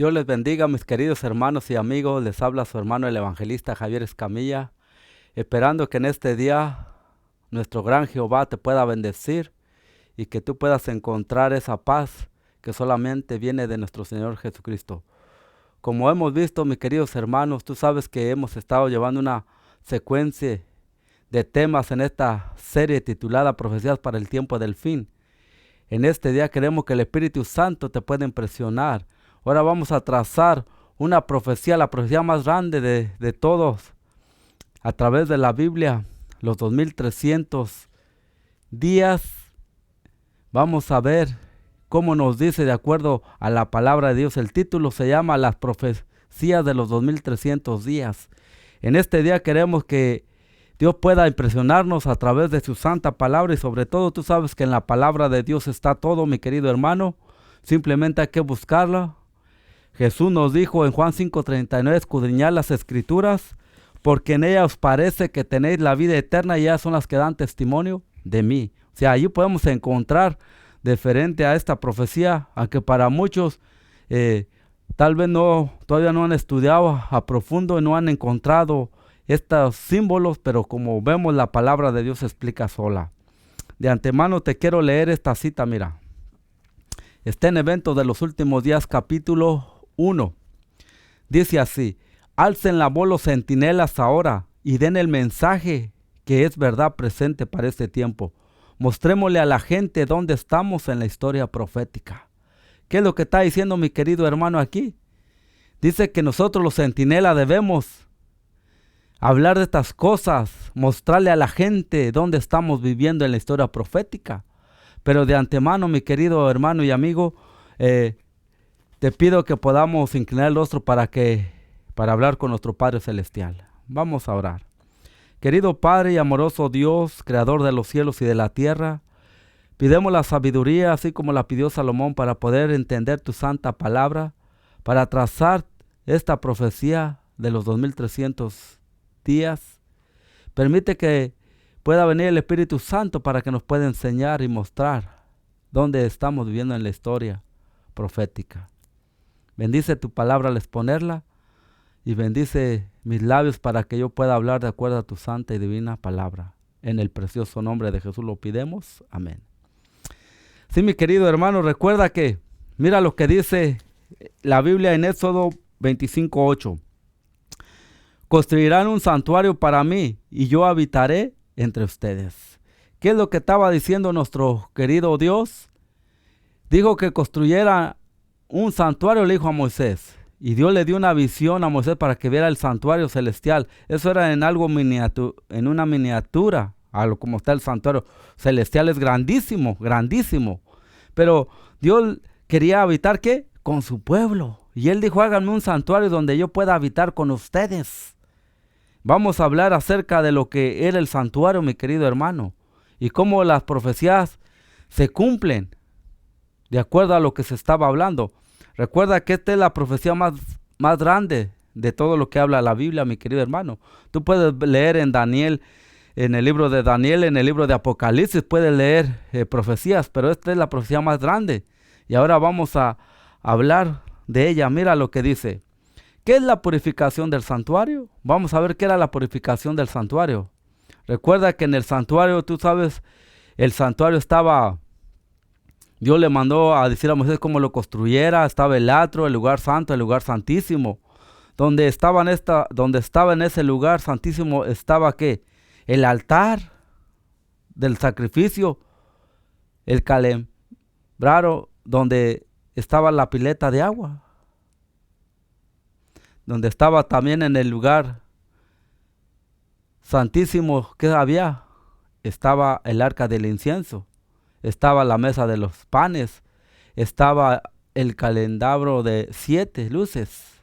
Dios les bendiga, mis queridos hermanos y amigos. Les habla su hermano el evangelista Javier Escamilla, esperando que en este día nuestro gran Jehová te pueda bendecir y que tú puedas encontrar esa paz que solamente viene de nuestro Señor Jesucristo. Como hemos visto, mis queridos hermanos, tú sabes que hemos estado llevando una secuencia de temas en esta serie titulada Profecías para el tiempo del fin. En este día queremos que el Espíritu Santo te pueda impresionar. Ahora vamos a trazar una profecía, la profecía más grande de todos, a través de la Biblia, los 2300 días. Vamos a ver cómo nos dice de acuerdo a la palabra de Dios. El título se llama Las profecías de los 2300 días. En este día queremos que Dios pueda impresionarnos a través de su santa palabra y sobre todo tú sabes que en la palabra de Dios está todo, mi querido hermano. Simplemente hay que buscarla. Jesús nos dijo en Juan 5:39, escudriñad las escrituras, porque en ellas os parece que tenéis la vida eterna y ellas son las que dan testimonio de mí. O sea, allí podemos encontrar diferente a esta profecía, aunque para muchos tal vez todavía no han estudiado a profundo y no han encontrado estos símbolos, pero como vemos la palabra de Dios se explica sola. De antemano te quiero leer esta cita, mira. Está en Eventos de los Últimos Días, capítulo 1. Dice así: alcen la voz los centinelas ahora y den el mensaje que es verdad presente para este tiempo. Mostrémosle a la gente dónde estamos en la historia profética. ¿Qué es lo que está diciendo mi querido hermano aquí? Dice que nosotros los centinelas debemos hablar de estas cosas, mostrarle a la gente dónde estamos viviendo en la historia profética. Pero de antemano, mi querido hermano y amigo, te pido que podamos inclinar el rostro para hablar con nuestro Padre Celestial. Vamos a orar. Querido Padre y amoroso Dios, Creador de los cielos y de la tierra, pidemos la sabiduría, así como la pidió Salomón, para poder entender tu santa palabra, para trazar esta profecía de los 2300 días. Permite que pueda venir el Espíritu Santo para que nos pueda enseñar y mostrar dónde estamos viviendo en la historia profética. Bendice tu palabra al exponerla y bendice mis labios para que yo pueda hablar de acuerdo a tu santa y divina palabra. En el precioso nombre de Jesús lo pidemos. Amén. Sí, mi querido hermano, recuerda que, mira lo que dice la Biblia en Éxodo 25:8. Construirán un santuario para mí y yo habitaré entre ustedes. ¿Qué es lo que estaba diciendo nuestro querido Dios? Dijo que construyera un santuario, le dijo a Moisés. Y Dios le dio una visión a Moisés para que viera el santuario celestial. Eso era en una miniatura, a lo como está el santuario celestial. Es grandísimo, grandísimo. Pero Dios quería habitar, ¿qué? Con su pueblo. Y Él dijo, háganme un santuario donde yo pueda habitar con ustedes. Vamos a hablar acerca de lo que era el santuario, mi querido hermano. Y cómo las profecías se cumplen de acuerdo a lo que se estaba hablando. Recuerda que esta es la profecía más grande de todo lo que habla la Biblia, mi querido hermano. Tú puedes leer en Daniel, en el libro de Daniel, en el libro de Apocalipsis, puedes leer profecías, pero esta es la profecía más grande. Y ahora vamos a hablar de ella. Mira lo que dice. ¿Qué es la purificación del santuario? Vamos a ver qué era la purificación del santuario. Recuerda que en el santuario, tú sabes, el santuario estaba... Dios le mandó a decir a Moisés cómo lo construyera. Estaba el atrio, el lugar santo, el lugar santísimo. Donde estaba en ese lugar santísimo estaba ¿qué? El altar del sacrificio, el calembraro, donde estaba la pileta de agua. Donde estaba también en el lugar santísimo, ¿qué había? Estaba el arca del incienso. Estaba la mesa de los panes, estaba el candelabro de 7 luces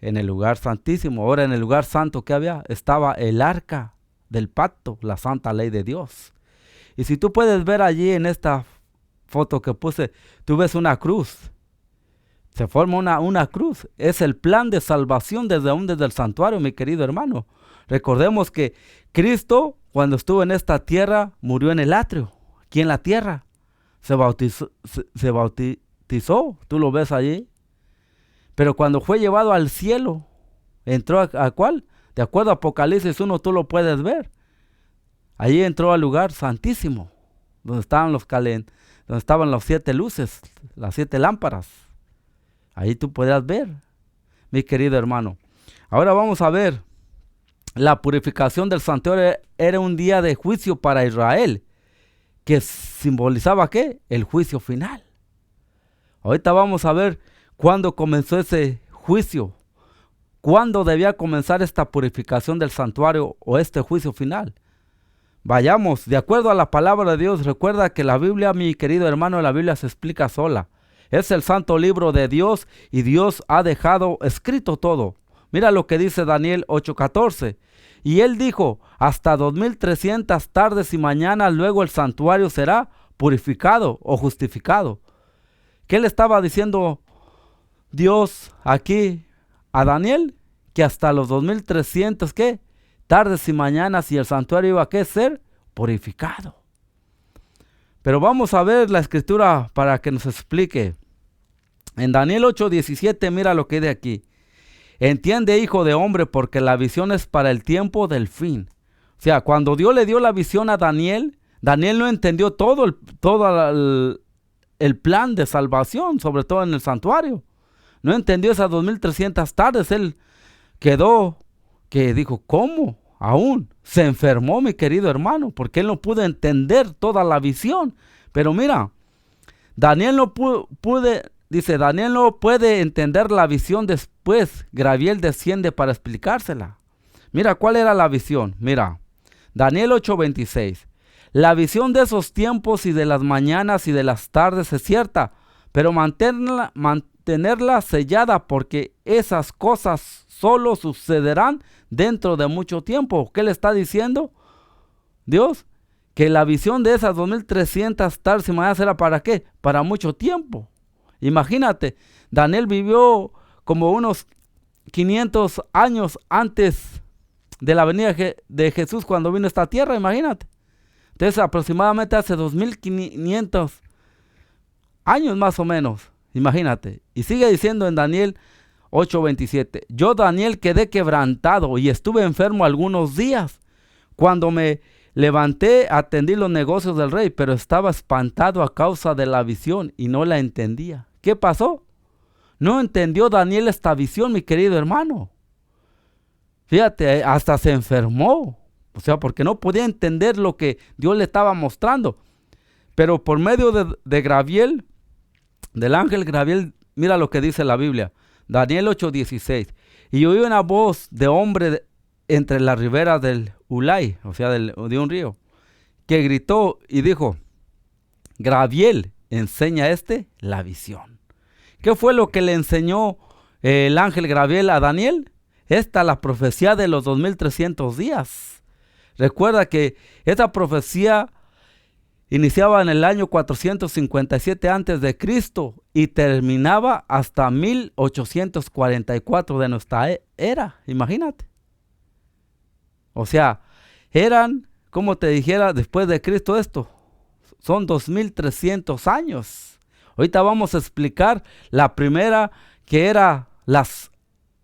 en el lugar santísimo. Ahora en el lugar santo, ¿qué había? Estaba el arca del pacto, la santa ley de Dios. Y si tú puedes ver allí en esta foto que puse, tú ves una cruz. Se forma una cruz. Es el plan de salvación desde el santuario, mi querido hermano. Recordemos que Cristo, cuando estuvo en esta tierra, murió en el atrio. Aquí en la tierra se bautizó, tú lo ves allí, Pero cuando fue llevado al cielo, entró ¿a cuál? De acuerdo a Apocalipsis 1, tú lo puedes ver. Allí entró al lugar santísimo, donde estaban donde estaban las 7 luces, las 7 lámparas. Ahí tú podrás ver, mi querido hermano. Ahora vamos a ver. La purificación del santuario era un día de juicio para Israel, que simbolizaba ¿qué? El juicio final. Ahorita vamos a ver cuándo comenzó ese juicio, cuándo debía comenzar esta purificación del santuario o este juicio final. Vayamos, de acuerdo a la palabra de Dios. Recuerda que la Biblia, mi querido hermano, la Biblia se explica sola. Es el santo libro de Dios y Dios ha dejado escrito todo. Mira lo que dice Daniel 8:14. Y él dijo, hasta 2300 tardes y mañanas luego el santuario será purificado o justificado. ¿Qué le estaba diciendo Dios aquí a Daniel? Que hasta los 2300, ¿qué? Tardes y mañanas y el santuario iba a ser purificado. Pero vamos a ver la escritura para que nos explique. En Daniel 8:17, mira lo que dice aquí. Entiende, hijo de hombre, porque la visión es para el tiempo del fin. O sea, cuando Dios le dio la visión a Daniel, Daniel no entendió todo el plan de salvación, sobre todo en el santuario. No entendió esas 2300 tardes. Él quedó, que dijo, ¿cómo? Aún se enfermó, mi querido hermano, porque él no pudo entender toda la visión. Pero mira, Daniel no Daniel no puede entender la visión después. Gabriel desciende para explicársela. Mira, ¿cuál era la visión? Mira, Daniel 8:26. La visión de esos tiempos y de las mañanas y de las tardes es cierta, pero mantenerla sellada, porque esas cosas solo sucederán dentro de mucho tiempo. ¿Qué le está diciendo Dios? Que la visión de esas 2300 tardes y mañanas era ¿para qué? Para mucho tiempo. Imagínate, Daniel vivió como unos 500 años antes de la venida de Jesús cuando vino a esta tierra, imagínate. Entonces aproximadamente hace 2500 años más o menos, imagínate. Y sigue diciendo en Daniel 8:27, yo Daniel quedé quebrantado y estuve enfermo algunos días. Cuando me levanté, atendí los negocios del rey, pero estaba espantado a causa de la visión y no la entendía. ¿Qué pasó? No entendió Daniel esta visión, mi querido hermano. Fíjate, hasta se enfermó. O sea, porque no podía entender lo que Dios le estaba mostrando. Pero por medio de Gabriel, del ángel Gabriel, mira lo que dice la Biblia. Daniel 8:16. Y oí una voz de hombre entre las riberas del Ulai, o sea, de un río, que gritó y dijo, Gabriel, enseña la visión. ¿Qué fue lo que le enseñó el ángel Gabriel a Daniel? La profecía de los 2300 días. Recuerda que esta profecía iniciaba en el año 457 antes de Cristo y terminaba hasta 1844 de nuestra era. Imagínate. O sea, eran, como te dijera, después de Cristo esto, son 2300 años. Ahorita vamos a explicar la primera, que era las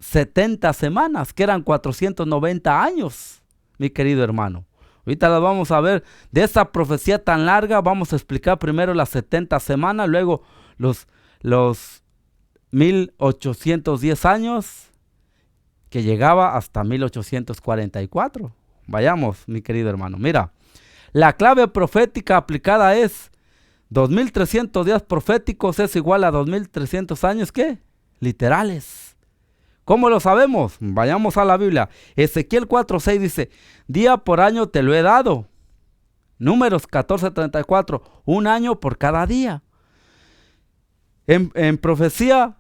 70 semanas, que eran 490 años, mi querido hermano. Ahorita la vamos a ver. De esa profecía tan larga, vamos a explicar primero las 70 semanas, luego los 1810 años, que llegaba hasta 1844. Vayamos, mi querido hermano. Mira, la clave profética aplicada es 2300 días proféticos es igual a 2300 años, ¿qué? Literales. ¿Cómo lo sabemos? Vayamos a la Biblia. Ezequiel 4:6 dice, día por año te lo he dado. Números 14:34, un año por cada día. En profecía,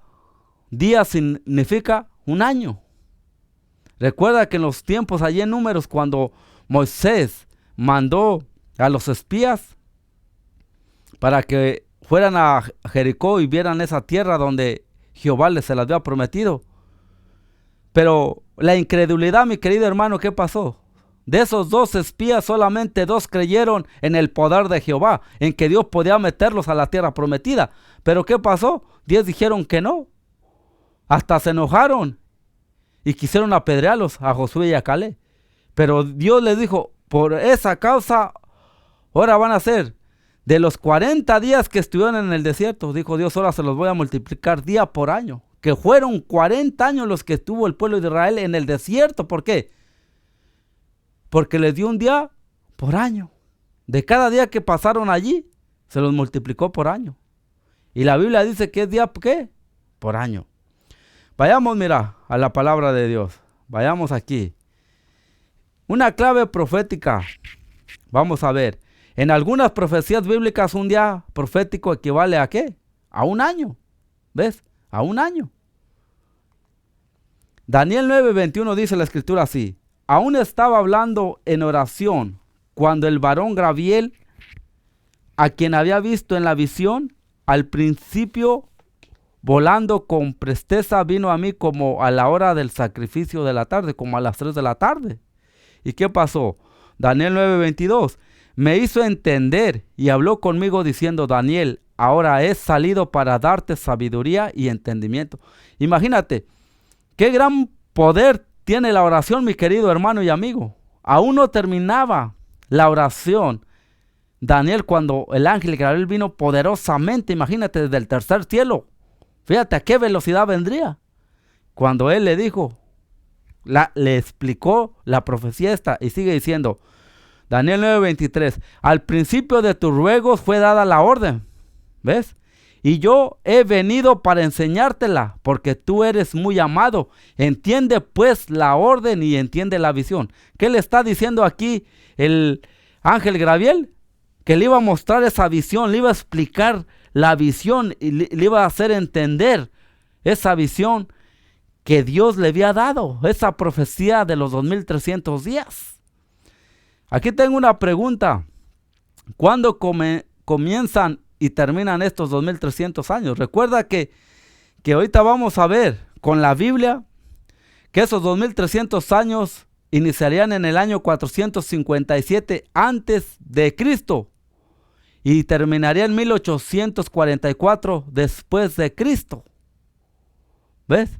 día significa un año. Recuerda que en los tiempos allí en Números, cuando Moisés mandó a los espías para que fueran a Jericó y vieran esa tierra donde Jehová les se las había prometido. Pero la incredulidad, mi querido hermano, ¿qué pasó? De esos 2 espías, solamente 2 creyeron en el poder de Jehová, en que Dios podía meterlos a la tierra prometida. Pero ¿qué pasó? 10 dijeron que no. Hasta se enojaron y quisieron apedrearlos a Josué y a Caleb. Pero Dios les dijo, por esa causa, ahora van a ser de los 40 días que estuvieron en el desierto, dijo Dios, ahora se los voy a multiplicar día por año. Que fueron 40 años los que estuvo el pueblo de Israel en el desierto. ¿Por qué? Porque les dio un día por año. De cada día que pasaron allí, se los multiplicó por año. Y la Biblia dice que es día, ¿qué? Por año. Vayamos, mira, a la palabra de Dios. Vayamos aquí. Una clave profética. Vamos a ver. En algunas profecías bíblicas, un día profético equivale a ¿qué? A un año. ¿Ves? A un año. Daniel 9:21 dice la escritura así. Aún estaba hablando en oración cuando el varón Gabriel, a quien había visto en la visión, al principio volando con presteza vino a mí como a la hora del sacrificio de la tarde, como a las 3 de la tarde. ¿Y qué pasó? Daniel 9:22. Me hizo entender y habló conmigo diciendo, Daniel, ahora he salido para darte sabiduría y entendimiento. Imagínate, qué gran poder tiene la oración, mi querido hermano y amigo. Aún no terminaba la oración Daniel cuando el ángel Gabriel vino poderosamente, imagínate, desde el tercer cielo. Fíjate a qué velocidad vendría. Cuando él le dijo, le explicó la profecía esta y sigue diciendo, Daniel 9:23, al principio de tus ruegos fue dada la orden, ¿ves? Y yo he venido para enseñártela, porque tú eres muy amado. Entiende pues la orden y entiende la visión. ¿Qué le está diciendo aquí el ángel Gabriel? Que le iba a mostrar esa visión, le iba a explicar la visión y le iba a hacer entender esa visión que Dios le había dado, esa profecía de los 2300 días. Aquí tengo una pregunta. ¿Cuándo comienzan y terminan estos 2300 años? Recuerda que ahorita vamos a ver con la Biblia que esos 2300 años iniciarían en el año 457 antes de Cristo y terminaría en 1844 después de Cristo. ¿Ves?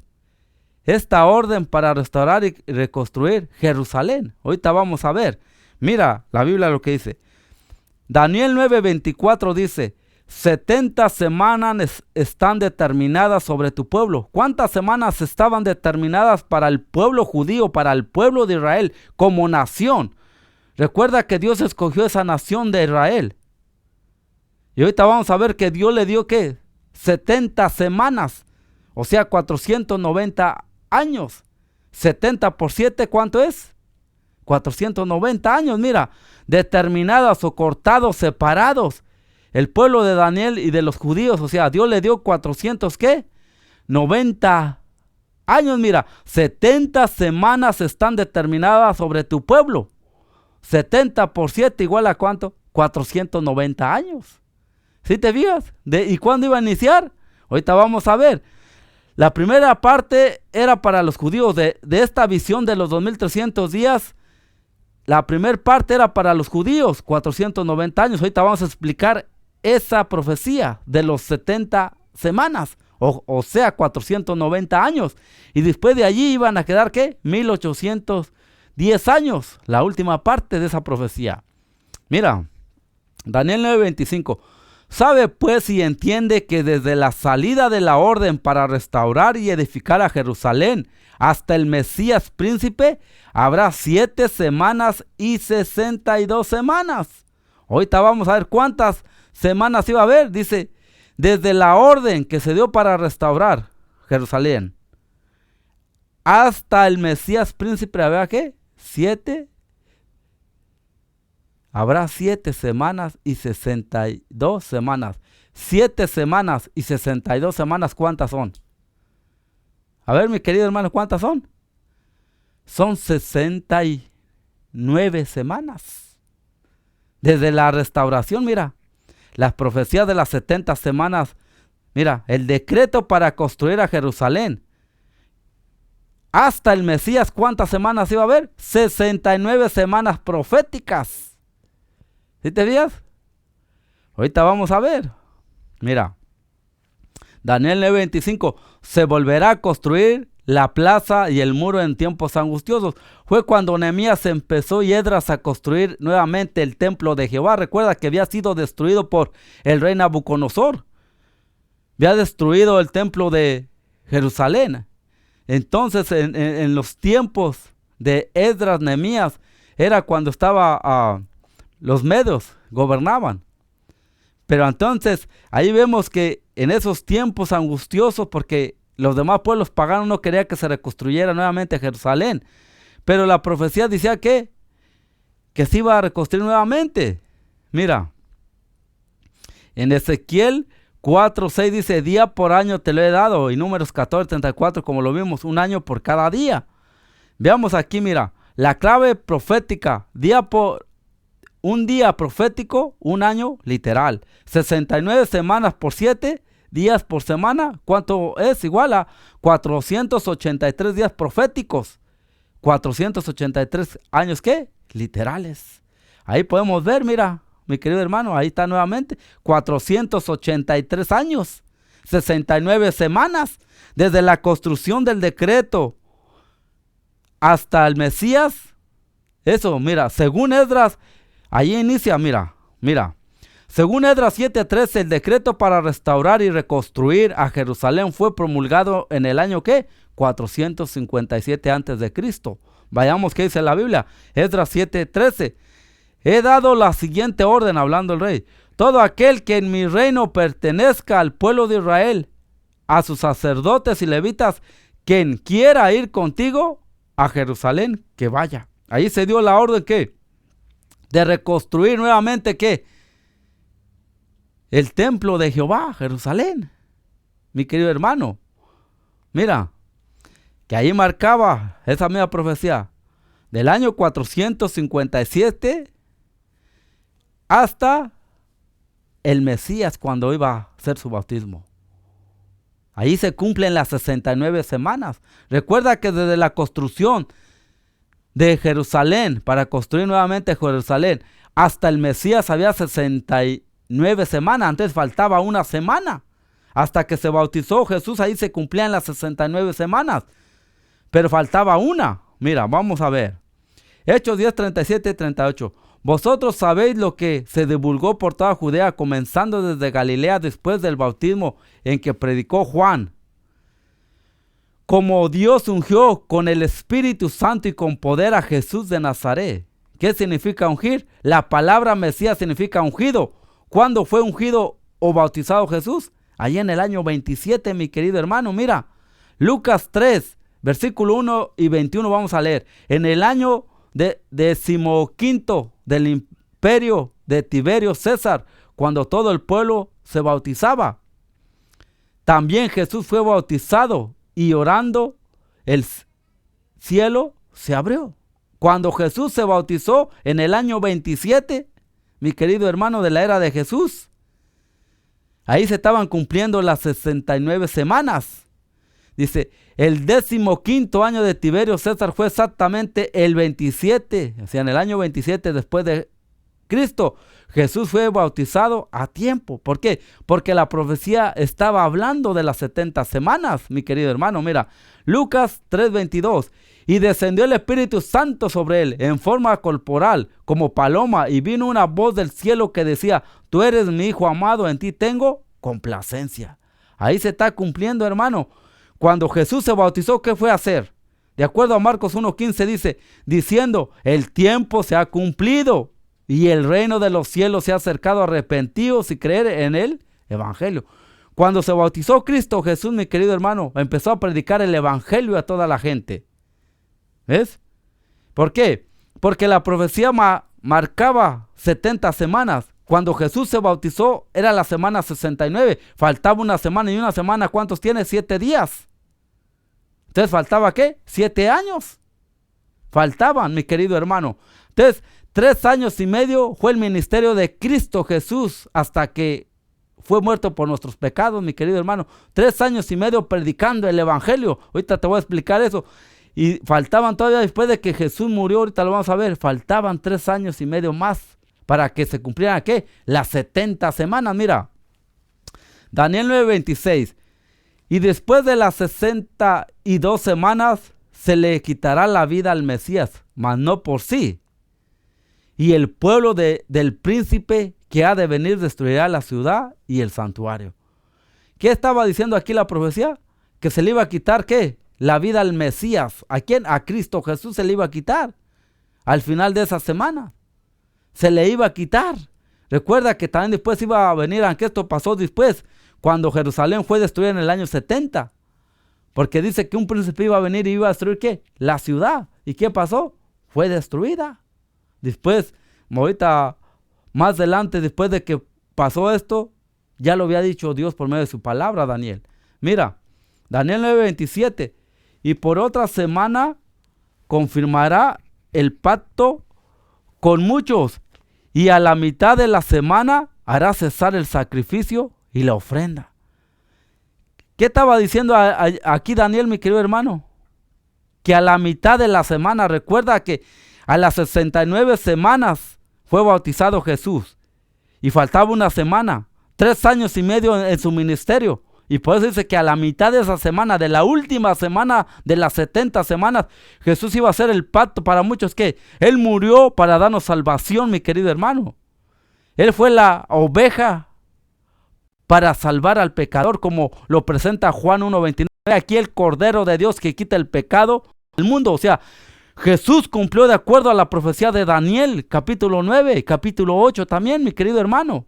Esta orden para restaurar y reconstruir Jerusalén. Ahorita vamos a ver. Mira la Biblia lo que dice. Daniel 9:24 dice, 70 semanas están determinadas sobre tu pueblo. ¿Cuántas semanas estaban determinadas para el pueblo judío, para el pueblo de Israel como nación? Recuerda que Dios escogió esa nación de Israel. Y ahorita vamos a ver que Dios le dio ¿qué? 70 semanas, o sea 490 años. 70 por 7, ¿cuánto es? 490 años, mira, determinadas o cortados, separados. El pueblo de Daniel y de los judíos, o sea, Dios le dio 400, ¿qué? 90 años, mira, 70 semanas están determinadas sobre tu pueblo. 70 por 7 igual a ¿cuánto? 490 años. ¿Sí te fijas? ¿Y cuándo iba a iniciar? Ahorita vamos a ver. La primera parte era para los judíos de esta visión de los 2300 días. La primera parte era para los judíos, 490 años. Ahorita vamos a explicar esa profecía de los 70 semanas, o sea, 490 años. Y después de allí iban a quedar, ¿qué? 1810 años, la última parte de esa profecía. Mira, Daniel 9:25. Sabe pues y entiende que desde la salida de la orden para restaurar y edificar a Jerusalén hasta el Mesías príncipe, habrá 7 semanas y 62 semanas. Ahorita vamos a ver cuántas semanas iba a haber. Dice, desde la orden que se dio para restaurar Jerusalén hasta el Mesías príncipe, ¿habrá qué? 7. Habrá 7 semanas y 62 semanas. 7 semanas y 62 semanas, ¿cuántas son? A ver, mi querido hermano, ¿cuántas son? Son 69 semanas. Desde la restauración, mira, las profecías de las 70 semanas, mira, el decreto para construir a Jerusalén. Hasta el Mesías, ¿cuántas semanas iba a haber? 69 semanas proféticas. ¿Sí te fijas? Ahorita vamos a ver. Mira, Daniel 9:25, se volverá a construir la plaza y el muro en tiempos angustiosos. Fue cuando Nehemías empezó y Esdras a construir nuevamente el templo de Jehová. Recuerda que había sido destruido por el rey Nabucodonosor. Había destruido el templo de Jerusalén. Entonces, en los tiempos de Esdras, Nehemías, era cuando los medios gobernaban. Pero entonces, ahí vemos que en esos tiempos angustiosos, porque los demás pueblos paganos no querían que se reconstruyera nuevamente Jerusalén, pero la profecía decía que se iba a reconstruir nuevamente. Mira, en Ezequiel 4:6 dice, día por año te lo he dado, y Números 14:34, como lo vimos, un año por cada día. Veamos aquí, mira, la clave profética, un día profético, un año literal. 69 semanas por 7 días por semana, ¿cuánto es? Igual a 483 días proféticos. 483 años, ¿qué? Literales. Ahí podemos ver, mira, mi querido hermano, ahí está nuevamente, 483 años, 69 semanas, desde la construcción del decreto hasta el Mesías. Eso, mira, según Esdras, ahí inicia, mira. Según Esdras 7:13, el decreto para restaurar y reconstruir a Jerusalén fue promulgado en el año, ¿qué? 457 antes de Cristo. Vayamos qué dice la Biblia. Esdras 7:13. He dado la siguiente orden, hablando el rey. Todo aquel que en mi reino pertenezca al pueblo de Israel, a sus sacerdotes y levitas, quien quiera ir contigo a Jerusalén, que vaya. Ahí se dio la orden, ¿qué? De reconstruir nuevamente, ¿qué? El templo de Jehová, Jerusalén. Mi querido hermano, mira, que ahí marcaba esa misma profecía, del año 457 hasta el Mesías, cuando iba a hacer su bautismo. Ahí se cumplen las 69 semanas. Recuerda que desde la construcción de Jerusalén, para construir nuevamente Jerusalén, hasta el Mesías había 69 semanas. Antes faltaba una semana. Hasta que se bautizó Jesús, ahí se cumplían las 69 semanas. Pero faltaba una. Mira, vamos a ver. Hechos 10, 37 y 38. Vosotros sabéis lo que se divulgó por toda Judea, comenzando desde Galilea después del bautismo en que predicó Juan. Como Dios ungió con el Espíritu Santo y con poder a Jesús de Nazaret. ¿Qué significa ungir? La palabra Mesías significa ungido. ¿Cuándo fue ungido o bautizado Jesús? Allí en el año 27, mi querido hermano. Mira, Lucas 3, versículo 1 y 21 vamos a leer. En el año 15 del imperio de Tiberio César, cuando todo el pueblo se bautizaba, también Jesús fue bautizado, y orando el cielo se abrió. Cuando Jesús se bautizó en el año 27, mi querido hermano, de la era de Jesús, ahí se estaban cumpliendo las 69 semanas. Dice, el 15º año de Tiberio César fue exactamente el 27, o sea, en el año 27 después de Cristo. Jesús fue bautizado a tiempo. ¿Por qué? Porque la profecía estaba hablando de las 70 semanas, mi querido hermano. Mira, Lucas 3:22. Y descendió el Espíritu Santo sobre él en forma corporal, como paloma, y vino una voz del cielo que decía, tú eres mi Hijo amado, en ti tengo complacencia. Ahí se está cumpliendo, hermano. Cuando Jesús se bautizó, ¿qué fue a hacer? De acuerdo a Marcos 1:15 dice, diciendo, el tiempo se ha cumplido y el reino de los cielos se ha acercado, arrepentidos y creer en el evangelio. Cuando se bautizó Cristo Jesús, mi querido hermano, empezó a predicar el evangelio a toda la gente. ¿Ves? ¿Por qué? Porque la profecía marcaba 70 semanas. Cuando Jesús se bautizó era la semana 69. Faltaba una semana, y una semana, ¿cuántos tiene? 7 días. Entonces, ¿faltaba qué? 7 años. Faltaban, mi querido hermano. Entonces, 3 años y medio fue el ministerio de Cristo Jesús hasta que fue muerto por nuestros pecados, mi querido hermano. 3 años y medio predicando el evangelio. Ahorita te voy a explicar eso. Y faltaban todavía, después de que Jesús murió, ahorita lo vamos a ver, faltaban 3 años y medio más para que se cumplieran, ¿qué? Las 70 semanas. Mira, Daniel 9:26. Y después de las 62 semanas se le quitará la vida al Mesías, mas no por sí. Y el pueblo del príncipe que ha de venir destruirá la ciudad y el santuario. ¿Qué estaba diciendo aquí la profecía? Que se le iba a quitar, ¿qué? La vida al Mesías. ¿A quién? A Cristo Jesús se le iba a quitar. Al final de esa semana se le iba a quitar. Recuerda que también después iba a venir, aunque esto pasó después, cuando Jerusalén fue destruida en el año 70. Porque dice que un príncipe iba a venir y iba a destruir, ¿qué? La ciudad. ¿Y qué pasó? Fue destruida. Después, ahorita, más adelante, después de que pasó esto, ya lo había dicho Dios por medio de su palabra, Daniel. Mira, Daniel 9:27. Y por otra semana confirmará el pacto con muchos, y a la mitad de la semana hará cesar el sacrificio y la ofrenda. ¿Qué estaba diciendo aquí Daniel, mi querido hermano? Que a la mitad de la semana, recuerda que a las 69 semanas fue bautizado Jesús y faltaba una semana, 3 años y medio en su ministerio. Y por eso dice que a la mitad de esa semana, de la última semana de las 70 semanas, Jesús iba a hacer el pacto para muchos que Él murió para darnos salvación, mi querido hermano. Él fue la oveja para salvar al pecador, como lo presenta Juan 1:29. Aquí el Cordero de Dios que quita el pecado del mundo. O sea, Jesús cumplió de acuerdo a la profecía de Daniel, capítulo 9, capítulo 8 también, mi querido hermano.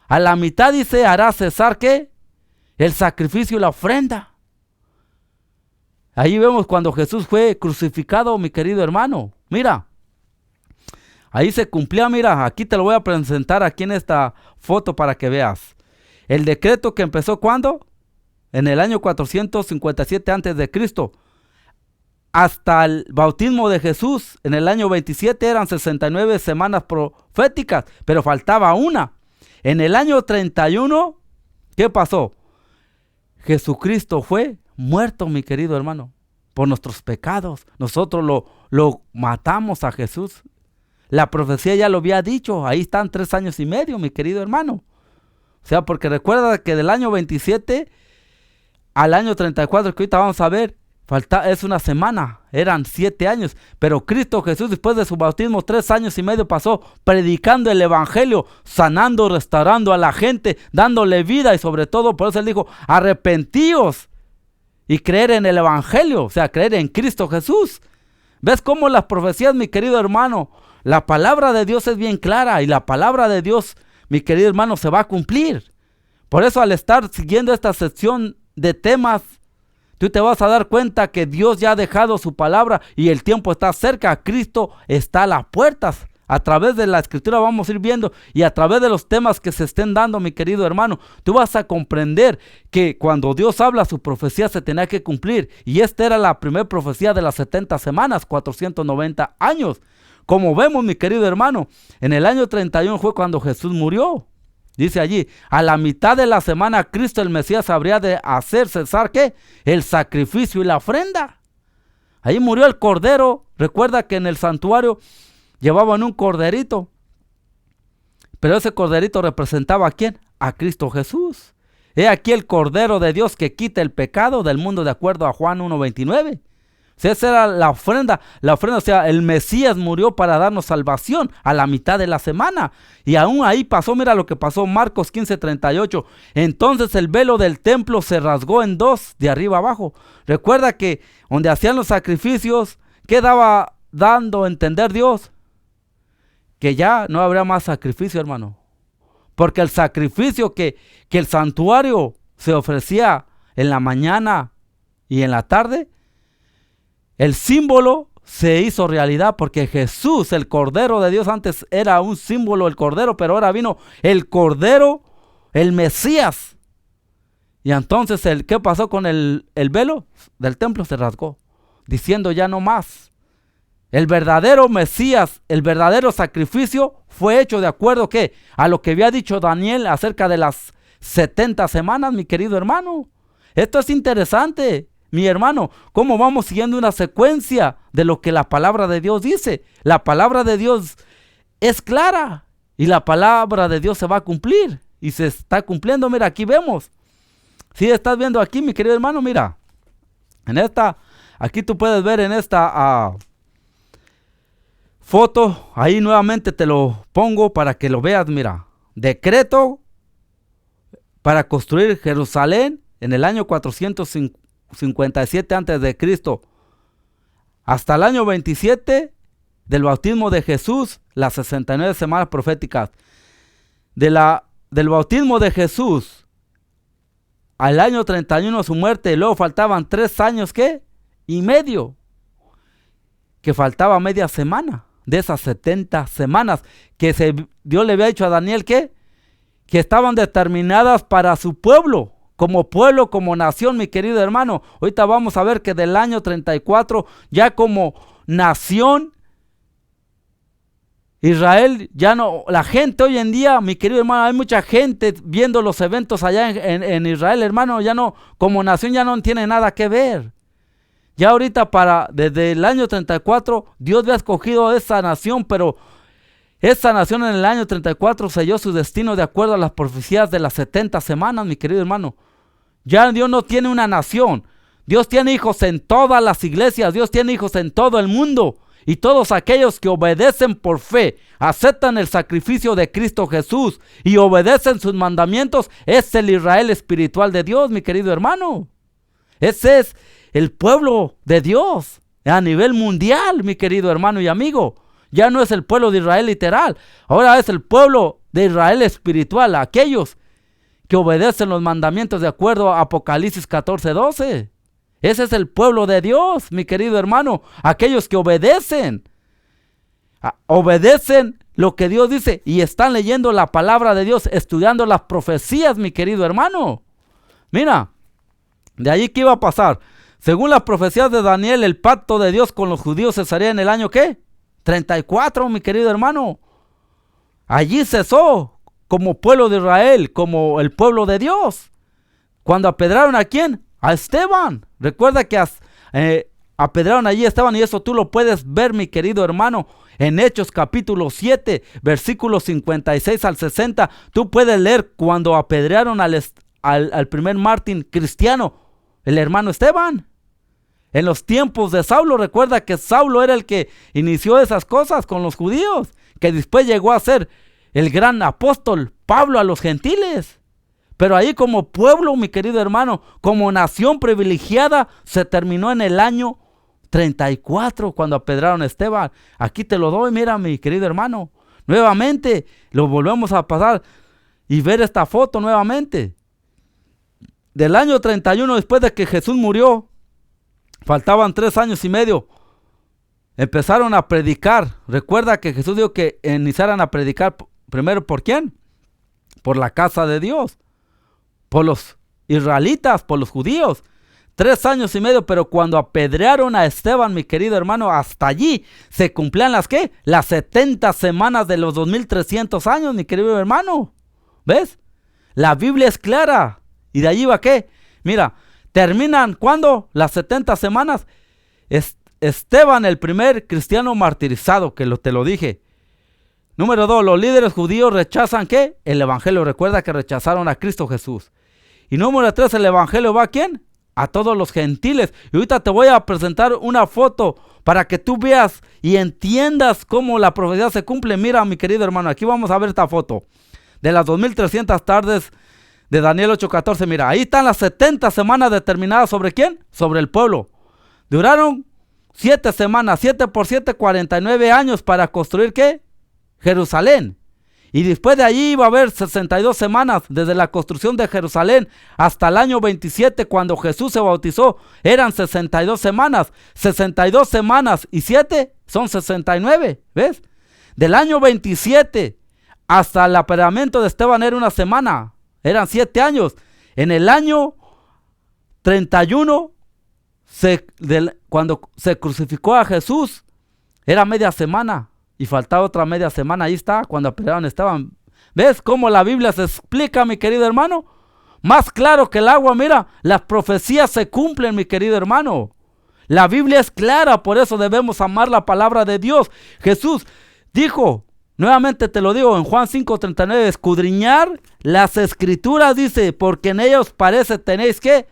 A la mitad dice, hará cesar, ¿qué? El sacrificio y la ofrenda. Ahí vemos cuando Jesús fue crucificado, mi querido hermano. Mira, ahí se cumplía, mira, aquí te lo voy a presentar aquí en esta foto para que veas. El decreto que empezó, ¿cuándo? En el año 457 a.C. Hasta el bautismo de Jesús, en el año 27, eran 69 semanas proféticas, pero faltaba una. En el año 31, ¿qué pasó? Jesucristo fue muerto, mi querido hermano, por nuestros pecados. Nosotros lo matamos a Jesús. La profecía ya lo había dicho. Ahí están 3 años y medio, mi querido hermano. O sea, porque recuerda que del año 27 al año 34, que ahorita vamos a ver, es una semana, eran 7 años. Pero Cristo Jesús, después de su bautismo, 3 años y medio pasó predicando el evangelio, sanando, restaurando a la gente, dándole vida, y sobre todo, por eso Él dijo, arrepentíos y creer en el evangelio, o sea, creer en Cristo Jesús. ¿Ves cómo las profecías, mi querido hermano? La palabra de Dios es bien clara, y la palabra de Dios, mi querido hermano, se va a cumplir. Por eso, al estar siguiendo esta sección de temas, tú te vas a dar cuenta que Dios ya ha dejado su palabra y el tiempo está cerca. Cristo está a las puertas. A través de la escritura vamos a ir viendo, y a través de los temas que se estén dando, mi querido hermano, tú vas a comprender que cuando Dios habla, su profecía se tenía que cumplir. Y esta era la primera profecía de las 70 semanas, 490 años. Como vemos, mi querido hermano, en el año 31 fue cuando Jesús murió. Dice allí, a la mitad de la semana Cristo el Mesías habría de hacer cesar, ¿qué? El sacrificio y la ofrenda. Ahí murió el cordero. Recuerda que en el santuario llevaban un corderito. Pero ese corderito representaba ¿a quién? A Cristo Jesús. He aquí el Cordero de Dios que quita el pecado del mundo, de acuerdo a Juan 1:29. O sea, esa era la ofrenda, o sea, el Mesías murió para darnos salvación a la mitad de la semana. Y aún ahí pasó, mira lo que pasó, Marcos 15:38. Entonces el velo del templo se rasgó en 2, de arriba abajo. Recuerda que donde hacían los sacrificios, ¿qué daba dando a entender Dios? Que ya no habrá más sacrificio, hermano. Porque el sacrificio que el santuario se ofrecía en la mañana y en la tarde, el símbolo se hizo realidad, porque Jesús, el Cordero de Dios, antes era un símbolo el Cordero, pero ahora vino el Cordero, el Mesías. Y entonces, ¿qué pasó con el velo del templo? Se rasgó, diciendo ya no más. El verdadero Mesías, el verdadero sacrificio fue hecho de acuerdo ¿qué? A lo que había dicho Daniel acerca de las 70 semanas, mi querido hermano. Esto es interesante, mi hermano, cómo vamos siguiendo una secuencia de lo que la palabra de Dios dice. La palabra de Dios es clara y la palabra de Dios se va a cumplir y se está cumpliendo. Mira, aquí vemos ¿Sí estás viendo aquí, mi querido hermano? Mira, aquí tú puedes ver en esta foto, ahí nuevamente te lo pongo para que lo veas, mira. Decreto para construir Jerusalén en el año 457 a.C. hasta el año 27 del bautismo de Jesús, las 69 semanas proféticas. Del bautismo de Jesús al año 31 su muerte, y luego faltaban 3 años, ¿qué? Y medio, que faltaba media semana de esas 70 semanas que Dios le había dicho a Daniel, ¿qué? Que estaban determinadas para su pueblo, como nación, mi querido hermano. Ahorita vamos a ver que del año 34, ya como nación, Israel, ya no, la gente hoy en día, mi querido hermano, hay mucha gente viendo los eventos allá en Israel, hermano, ya no, como nación ya no tiene nada que ver. Ya ahorita desde el año 34, Dios había escogido esa nación, pero esa nación en el año 34 selló su destino de acuerdo a las profecías de las 70 semanas, mi querido hermano. Ya Dios no tiene una nación. Dios tiene hijos en todas las iglesias, Dios tiene hijos en todo el mundo. Y todos aquellos que obedecen por fe, aceptan el sacrificio de Cristo Jesús y obedecen sus mandamientos, es el Israel espiritual de Dios, mi querido hermano. Ese es el pueblo de Dios a nivel mundial, mi querido hermano y amigo. Ya no es el pueblo de Israel literal, ahora es el pueblo de Israel espiritual, aquellos que obedecen los mandamientos de acuerdo a Apocalipsis 14:12. Ese es el pueblo de Dios, mi querido hermano, aquellos que obedecen lo que Dios dice y están leyendo la palabra de Dios, estudiando las profecías, mi querido hermano. Mira, de allí ¿qué iba a pasar? Según las profecías de Daniel, el pacto de Dios con los judíos cesaría en el año ¿qué? 34, mi querido hermano. Allí cesó como pueblo de Israel, como el pueblo de Dios. Cuando apedrearon ¿a quién? A Esteban. Recuerda que apedrearon allí a Esteban, y eso tú lo puedes ver, mi querido hermano, en Hechos capítulo 7, versículos 56 al 60. Tú puedes leer cuando apedrearon al primer mártir cristiano, el hermano Esteban. En los tiempos de Saulo, recuerda que Saulo era el que inició esas cosas con los judíos, que después llegó a ser el gran apóstol Pablo a los gentiles. Pero ahí como pueblo, mi querido hermano, como nación privilegiada, se terminó en el año 34 cuando apedrearon a Esteban. Aquí te lo doy, mira, mi querido hermano. Nuevamente lo volvemos a pasar y ver esta foto nuevamente. Del año 31, después de que Jesús murió, faltaban 3 años y medio. Empezaron a predicar. Recuerda que Jesús dijo que iniciaran a predicar primero, ¿por quién? Por la casa de Dios, por los israelitas, por los judíos. 3 años y medio, pero cuando apedrearon a Esteban, mi querido hermano, hasta allí se cumplían las ¿qué? Las 70 semanas de los 2300 años, mi querido hermano. ¿Ves? La Biblia es clara. ¿Y de allí va qué? Mira, terminan ¿cuándo? Las 70 semanas. Esteban, el primer cristiano martirizado, que te lo dije. Número 2, los líderes judíos rechazan ¿qué? El evangelio. Recuerda que rechazaron a Cristo Jesús. Y número 3, el evangelio va ¿a quién? A todos los gentiles. Y ahorita te voy a presentar una foto para que tú veas y entiendas cómo la profecía se cumple. Mira, mi querido hermano, aquí vamos a ver esta foto de las 2300 tardes de Daniel 8:14. Mira, ahí están las 70 semanas determinadas. ¿Sobre quién? Sobre el pueblo. Duraron 7 semanas, 7 por 7, 49 años para construir ¿qué? Jerusalén. Y después de allí iba a haber 62 semanas desde la construcción de Jerusalén hasta el año 27 cuando Jesús se bautizó. Eran 62 semanas. 62 semanas y 7 son 69. ¿Ves? Del año 27 hasta el apedreamiento de Esteban era una semana. Eran 7 años. En el año 31, cuando se crucificó a Jesús, era media semana. Y faltaba otra media semana. Ahí está, cuando apedrearon a Esteban. ¿Ves cómo la Biblia se explica, mi querido hermano? Más claro que el agua, mira. Las profecías se cumplen, mi querido hermano. La Biblia es clara, por eso debemos amar la palabra de Dios. Jesús dijo Nuevamente te lo digo en Juan 5:39, escudriñar las escrituras, dice, porque en ellos parece tenéis que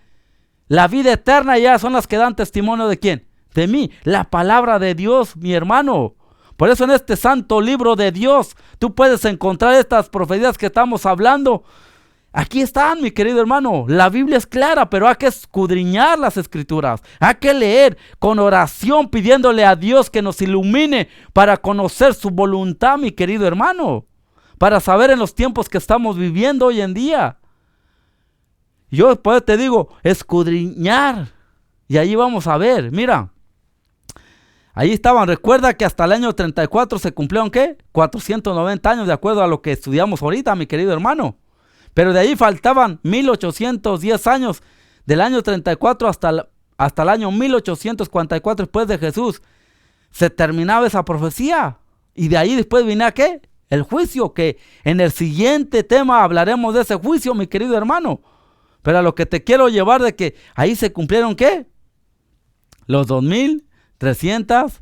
la vida eterna, ya son las que dan testimonio de ¿quién? De mí, la palabra de Dios, mi hermano. Por eso en este santo libro de Dios tú puedes encontrar estas profecías que estamos hablando. Aquí están, mi querido hermano. La Biblia es clara, pero hay que escudriñar las escrituras. Hay que leer con oración pidiéndole a Dios que nos ilumine para conocer su voluntad, mi querido hermano. Para saber en los tiempos que estamos viviendo hoy en día. Yo pues te digo, escudriñar. Y ahí vamos a ver, mira. Ahí estaban, recuerda que hasta el año 34 se cumplieron, ¿qué? 490 años, de acuerdo a lo que estudiamos ahorita, mi querido hermano. Pero de ahí faltaban 1810 años, del año 34 hasta el año 1844 después de Jesús. Se terminaba esa profecía. Y de ahí después vino, ¿qué? El juicio, que en el siguiente tema hablaremos de ese juicio, mi querido hermano. Pero a lo que te quiero llevar de que ahí se cumplieron, ¿qué? Los 2300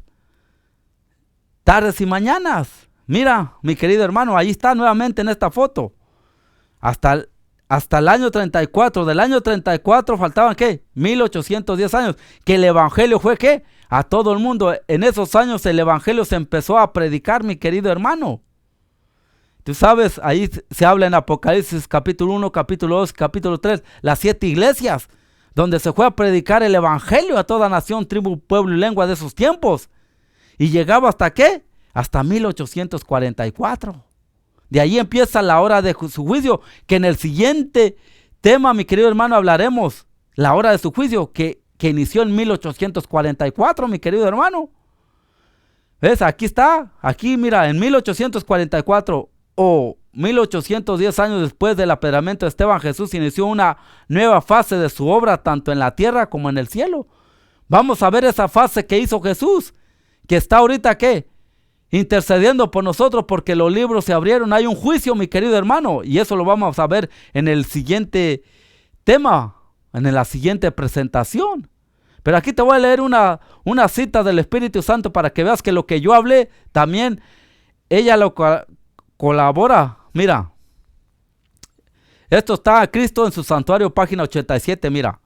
tardes y mañanas. Mira, mi querido hermano, ahí está nuevamente en esta foto. Hasta el año 34, del año 34 faltaban, ¿qué? 1810 años, que el evangelio fue, ¿qué? A todo el mundo. En esos años el evangelio se empezó a predicar, mi querido hermano. Tú sabes, ahí se habla en Apocalipsis capítulo 1, capítulo 2, capítulo 3, las 7 iglesias, donde se fue a predicar el evangelio a toda nación, tribu, pueblo y lengua de esos tiempos. Y llegaba hasta, ¿qué? Hasta 1844. De ahí empieza la hora de su juicio, que en el siguiente tema, mi querido hermano, hablaremos la hora de su juicio, que inició en 1844, mi querido hermano. ¿Ves? Aquí está, aquí mira, en 1844 o 1810 años después del apedramiento de Esteban, Jesús inició una nueva fase de su obra, tanto en la tierra como en el cielo. Vamos a ver esa fase que hizo Jesús, que está ahorita, ¿qué? Intercediendo por nosotros, porque los libros se abrieron. Hay un juicio, mi querido hermano, y eso lo vamos a ver en el siguiente tema, en la siguiente presentación. Pero aquí te voy a leer una cita del Espíritu Santo para que veas que lo que yo hablé también ella lo colabora. Mira, esto está Cristo en su santuario, página 87. Mira,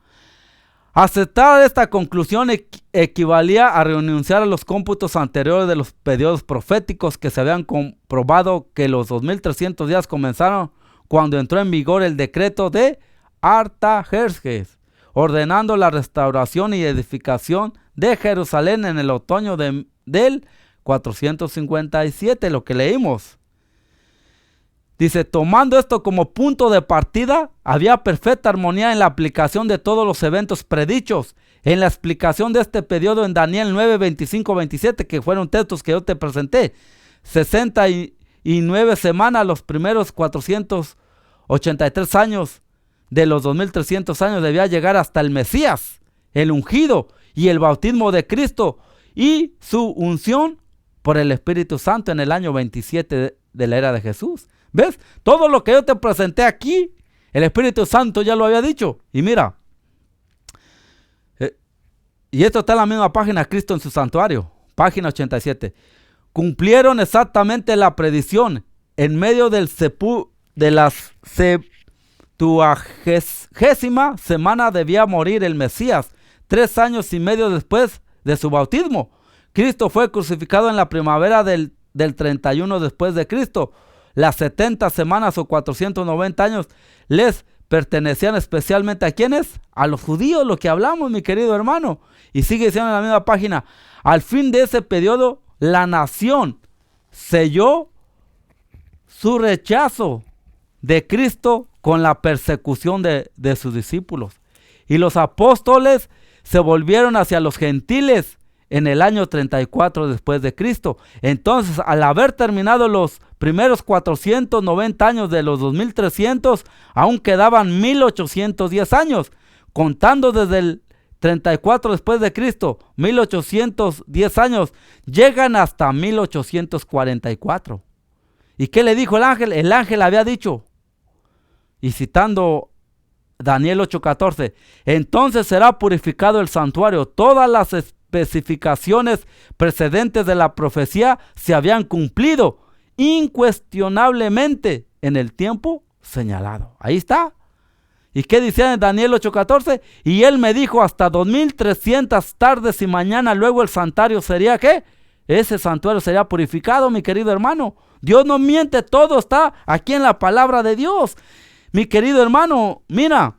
aceptar esta conclusión equivalía a renunciar a los cómputos anteriores de los periodos proféticos que se habían comprobado que los 2300 días comenzaron cuando entró en vigor el decreto de Artajerjes, ordenando la restauración y edificación de Jerusalén en el otoño del 457, lo que leímos. Dice, tomando esto como punto de partida, había perfecta armonía en la aplicación de todos los eventos predichos, en la explicación de este periodo en Daniel 9, 25, 27, que fueron textos que yo te presenté. 69 semanas, los primeros 483 años de los 2300 años debía llegar hasta el Mesías, el ungido y el bautismo de Cristo y su unción por el Espíritu Santo en el año 27 de la era de Jesús. ¿Ves? Todo lo que yo te presenté aquí, el Espíritu Santo ya lo había dicho. Y mira, y esto está en la misma página, Cristo en su santuario, página 87. Cumplieron exactamente la predicción. En medio de la 70ª semana debía morir el Mesías, 3 años y medio después de su bautismo. Cristo fue crucificado en la primavera del 31 después de Cristo. Las 70 semanas o 490 años les pertenecían especialmente ¿a quiénes? A los judíos, lo que hablamos, mi querido hermano. Y sigue diciendo en la misma página, al fin de ese periodo, la nación selló su rechazo de Cristo con la persecución de sus discípulos. Y los apóstoles se volvieron hacia los gentiles en el año 34 después de Cristo. Entonces, al haber terminado los primeros 490 años de los 2300, aún quedaban 1810 años, contando desde el 34 después de Cristo, 1810 años, llegan hasta 1844. ¿Y qué le dijo el ángel? El ángel había dicho, y citando Daniel 8:14, entonces será purificado el santuario. Todas las especificaciones precedentes de la profecía se habían cumplido incuestionablemente en el tiempo señalado. Ahí está. ¿Y qué dice en Daniel 8:14? Y él me dijo, hasta 2300 tardes y mañana luego el santuario sería, ¿qué? Ese santuario sería purificado, mi querido hermano. Dios no miente, todo está aquí en la palabra de Dios. Mi querido hermano, mira,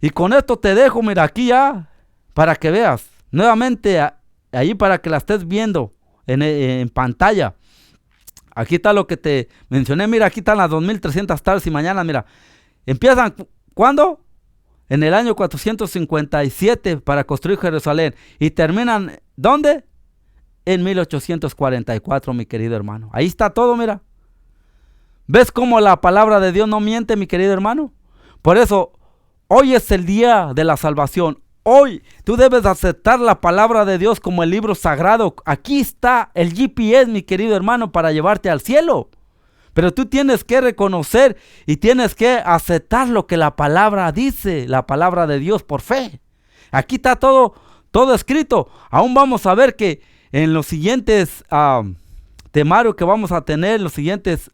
y con esto te dejo, mira, aquí ya, para que veas, nuevamente, ahí para que la estés viendo en pantalla. Aquí está lo que te mencioné, mira, aquí están las 2300 tardes y mañana, mira. Empiezan, ¿cuándo? En el año 457 para construir Jerusalén. Y terminan, ¿dónde? En 1844, mi querido hermano. Ahí está todo, mira. ¿Ves cómo la palabra de Dios no miente, mi querido hermano? Por eso, hoy es el día de la salvación. Hoy tú debes aceptar la palabra de Dios como el libro sagrado. Aquí está el GPS, mi querido hermano, para llevarte al cielo. Pero tú tienes que reconocer y tienes que aceptar lo que la palabra dice, la palabra de Dios por fe. Aquí está todo escrito. Aún vamos a ver que en los siguientes temarios que vamos a tener, los siguientes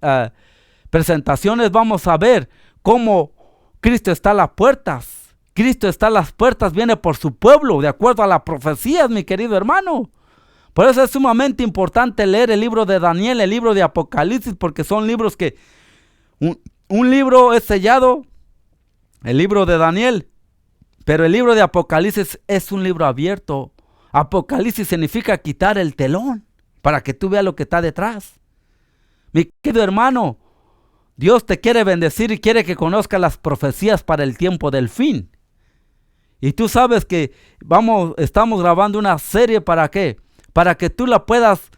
presentaciones, vamos a ver cómo Cristo está a las puertas. Cristo está a las puertas, viene por su pueblo, de acuerdo a las profecías, mi querido hermano. Por eso es sumamente importante leer el libro de Daniel, el libro de Apocalipsis, porque son libros que un libro es sellado, el libro de Daniel, pero el libro de Apocalipsis es un libro abierto. Apocalipsis significa quitar el telón para que tú veas lo que está detrás. Mi querido hermano, Dios te quiere bendecir y quiere que conozcas las profecías para el tiempo del fin. Y tú sabes que estamos grabando una serie, ¿para qué? Para que tú la puedas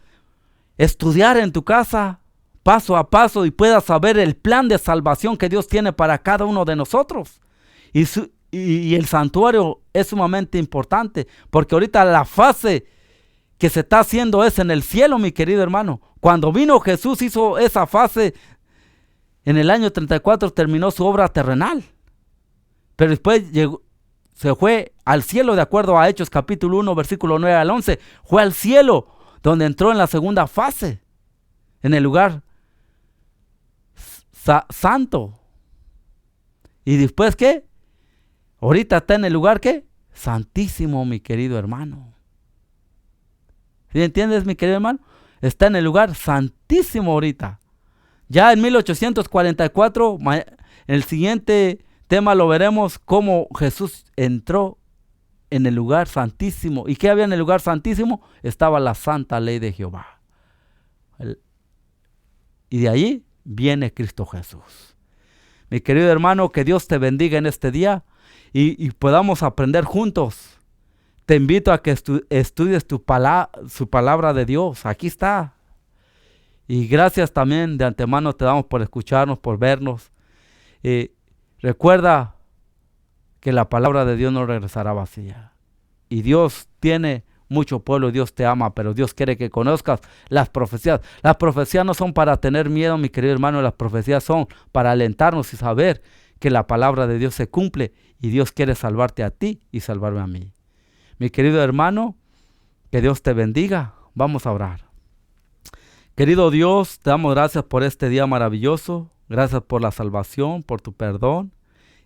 estudiar en tu casa, paso a paso, y puedas saber el plan de salvación que Dios tiene para cada uno de nosotros. Y el santuario es sumamente importante, porque ahorita la fase que se está haciendo es en el cielo, mi querido hermano. Cuando vino Jesús hizo esa fase, en el año 34 terminó su obra terrenal. Pero después se fue al cielo, de acuerdo a Hechos capítulo 1, versículo 9 al 11. Fue al cielo, donde entró en la segunda fase, en el lugar santo. ¿Y después qué? Ahorita está en el lugar, ¿qué? Santísimo, mi querido hermano. ¿Sí entiendes, mi querido hermano? Está en el lugar santísimo ahorita. Ya en 1844, el siguiente tema lo veremos, cómo Jesús entró en el lugar santísimo. ¿Y qué había en el lugar santísimo? Estaba la santa ley de Jehová. Y de ahí viene Cristo Jesús. Mi querido hermano, que Dios te bendiga en este día y podamos aprender juntos. Te invito a que estudies su palabra de Dios. Aquí está. Y gracias también de antemano te damos por escucharnos, por vernos. Recuerda que la palabra de Dios no regresará vacía. Y Dios tiene mucho pueblo, Dios te ama, pero Dios quiere que conozcas las profecías. Las profecías no son para tener miedo, mi querido hermano, las profecías son para alentarnos y saber que la palabra de Dios se cumple y Dios quiere salvarte a ti y salvarme a mí. Mi querido hermano, que Dios te bendiga. Vamos a orar. Querido Dios, te damos gracias por este día maravilloso. Gracias por la salvación, por tu perdón.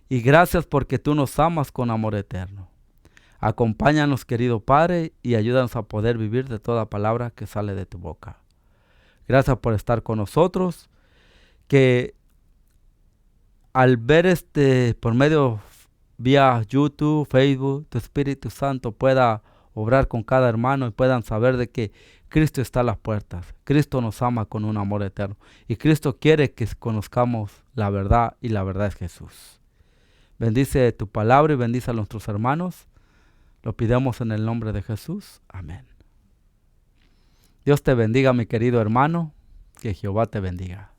Y gracias porque tú nos amas con amor eterno. Acompáñanos, querido Padre, y ayúdanos a poder vivir de toda palabra que sale de tu boca. Gracias por estar con nosotros. Que al ver por medio vía YouTube, Facebook, tu Espíritu Santo pueda obrar con cada hermano y puedan saber de que Cristo está a las puertas. Cristo nos ama con un amor eterno. Y Cristo quiere que conozcamos la verdad, y la verdad es Jesús. Bendice tu palabra y bendice a nuestros hermanos. Lo pidamos en el nombre de Jesús. Amén. Dios te bendiga, mi querido hermano. Que Jehová te bendiga.